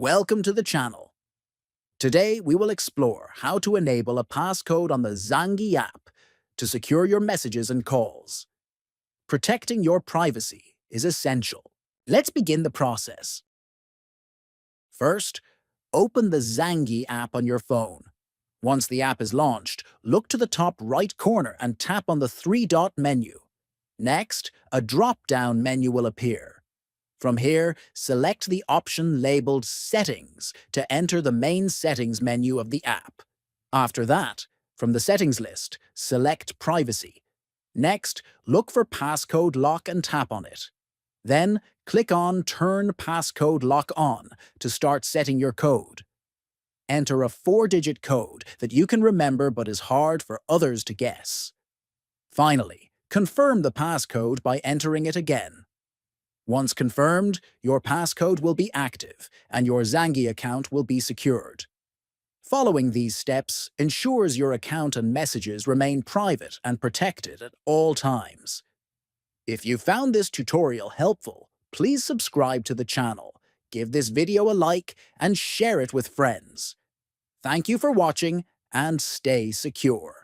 Welcome to the channel. Today, we will explore how to enable a passcode on the Zangi app to secure your messages and calls. Protecting your privacy is essential. Let's begin the process. First, open the Zangi app on your phone. Once the app is launched, look to the top right corner and tap on the three-dot menu. Next, a drop-down menu will appear. From here, select the option labeled Settings to enter the main settings menu of the app. After that, from the settings list, select Privacy. Next, look for Passcode Lock and tap on it. Then, click on Turn Passcode Lock On to start setting your code. Enter a 4-digit code that you can remember but is hard for others to guess. Finally, confirm the passcode by entering it again. Once confirmed, your passcode will be active and your Zangi account will be secured. Following these steps ensures your account and messages remain private and protected at all times. If you found this tutorial helpful, please subscribe to the channel, give this video a like, and share it with friends. Thank you for watching and stay secure.